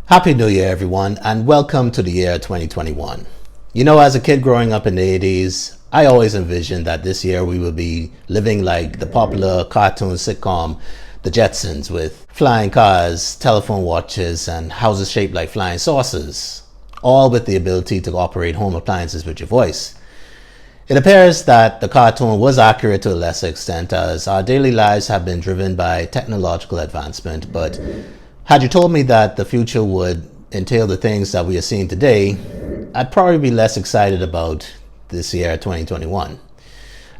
Happy New Year, everyone, and welcome to the year 2021. You know, as a kid growing up in the 80s, I always envisioned that this year we would be living like the popular cartoon sitcom The Jetsons, with flying cars, telephone watches, and houses shaped like flying saucers, all with the ability to operate home appliances with your voice. It appears that the cartoon was accurate to a lesser extent, as our daily lives have been driven by technological advancement, but had you told me that the future would entail the things that we are seeing today, I'd probably be less excited about this year, 2021.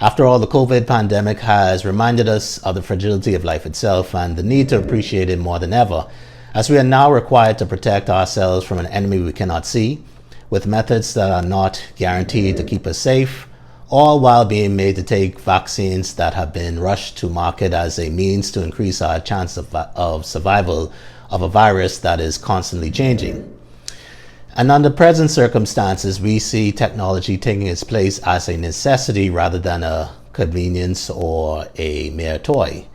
After all, the COVID pandemic has reminded us of the fragility of life itself and the need to appreciate it more than ever, as we are now required to protect ourselves from an enemy we cannot see, with methods that are not guaranteed to keep us safe, all while being made to take vaccines that have been rushed to market as a means to increase our chance of survival of a virus that is constantly changing. And under present circumstances, we see technology taking its place as a necessity rather than a convenience or a mere toy.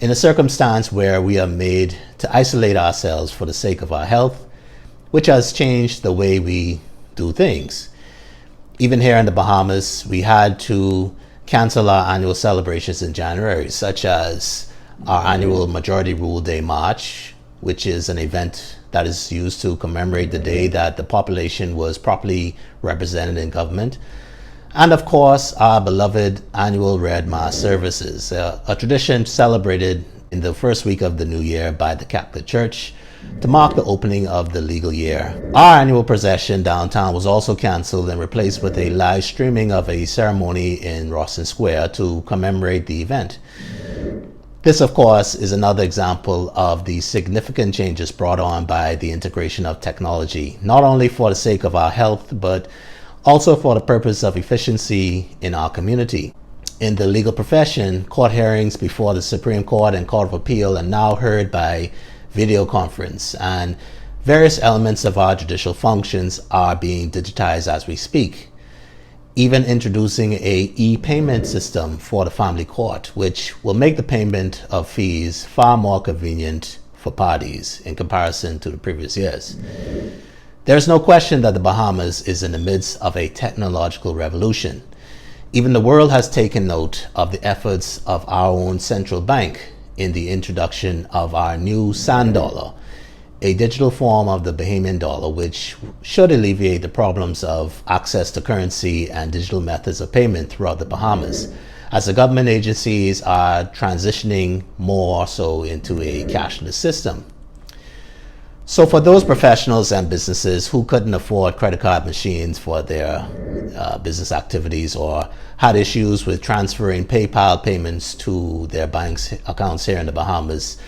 In a circumstance where we are made to isolate ourselves for the sake of our health, which has changed the way we do things. Even here in the Bahamas, we had to cancel our annual celebrations in January, such as our annual Majority Rule Day March, which is an event that is used to commemorate the day that the population was properly represented in government. And of course, our beloved annual Red Mass services, a tradition celebrated in the first week of the new year by the Catholic Church to mark the opening of the legal year. Our annual procession downtown was also cancelled and replaced with a live streaming of a ceremony in Rawson Square to commemorate the event. This, of course, is another example of the significant changes brought on by the integration of technology, not only for the sake of our health, but also for the purpose of efficiency in our community. In the legal profession, court hearings before the Supreme Court and Court of Appeal are now heard by video conference, and various elements of our judicial functions are being digitized as we speak. Even introducing a e-payment system for the family court, which will make the payment of fees far more convenient for parties in comparison to the previous years. There's no question that the Bahamas is in the midst of a technological revolution. Even the world has taken note of the efforts of our own central bank in the introduction of our new sand dollar, a digital form of the Bahamian dollar, which should alleviate the problems of access to currency and digital methods of payment throughout the Bahamas, as the government agencies are transitioning more so into a cashless system. So for those professionals and businesses who couldn't afford credit card machines for their business activities, or had issues with transferring PayPal payments to their bank accounts here in the Bahamas,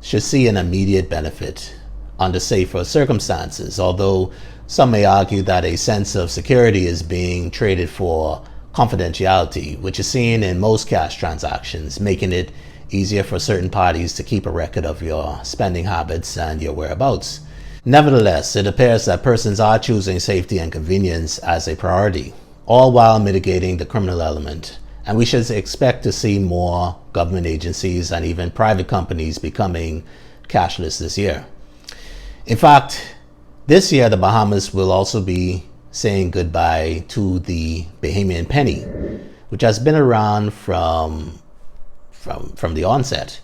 should see an immediate benefit under safer circumstances, although some may argue that a sense of security is being traded for confidentiality, which is seen in most cash transactions, making it easier for certain parties to keep a record of your spending habits and your whereabouts. Nevertheless, it appears that persons are choosing safety and convenience as a priority, all while mitigating the criminal element, and we should expect to see more government agencies and even private companies becoming cashless this year. In fact, this year the Bahamas will also be saying goodbye to the Bahamian penny, which has been around from the onset.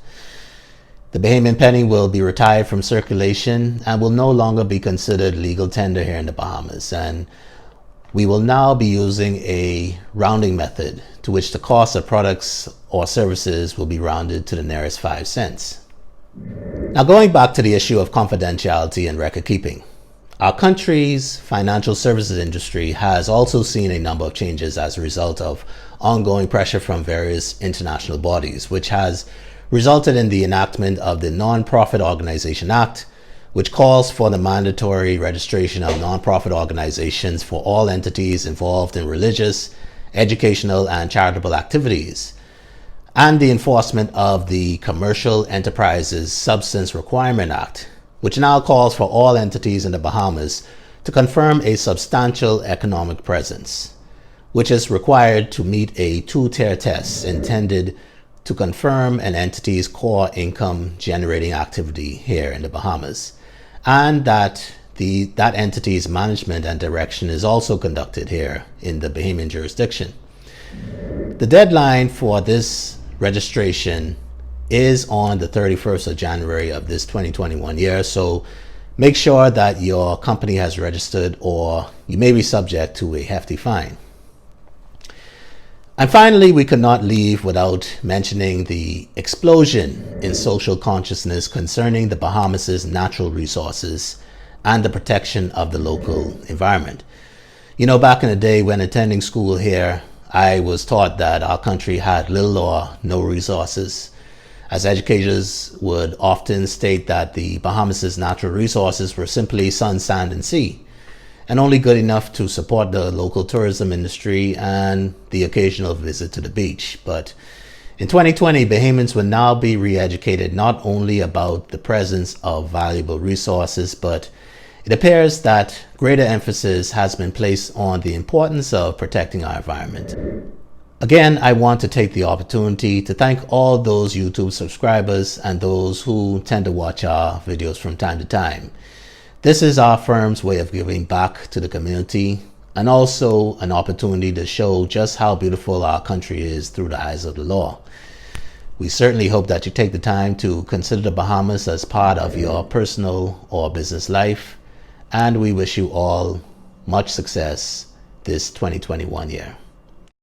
The Bahamian penny will be retired from circulation and will no longer be considered legal tender here in the Bahamas, and we will now be using a rounding method to which the cost of products or services will be rounded to the nearest 5 cents. Now, going back to the issue of confidentiality and record keeping, our country's financial services industry has also seen a number of changes as a result of ongoing pressure from various international bodies, which has resulted in the enactment of the Non-Profit Organization Act, which calls for the mandatory registration of non-profit organizations for all entities involved in religious, educational, and charitable activities, and the enforcement of the Commercial Enterprises Substance Requirement Act, which now calls for all entities in the Bahamas to confirm a substantial economic presence, which is required to meet a 2-tier test intended to confirm an entity's core income generating activity here in the Bahamas. and that that entity's management and direction is also conducted here in the Bahamian jurisdiction. The deadline for this registration is on the 31st of January of this 2021 year, so make sure that your company has registered or you may be subject to a hefty fine. And finally, we could not leave without mentioning the explosion in social consciousness concerning the Bahamas' natural resources and the protection of the local environment. You know, back in the day when attending school here, I was taught that our country had little or no resources, as educators would often state that the Bahamas' natural resources were simply sun, sand, and sea, and only good enough to support the local tourism industry and the occasional visit to the beach. But in 2020, Bahamians will now be re-educated not only about the presence of valuable resources, but it appears that greater emphasis has been placed on the importance of protecting our environment. Again, I want to take the opportunity to thank all those YouTube subscribers and those who tend to watch our videos from time to time. This is our firm's way of giving back to the community and also an opportunity to show just how beautiful our country is through the eyes of the law. We certainly hope that you take the time to consider the Bahamas as part of your personal or business life, and we wish you all much success this 2021 year.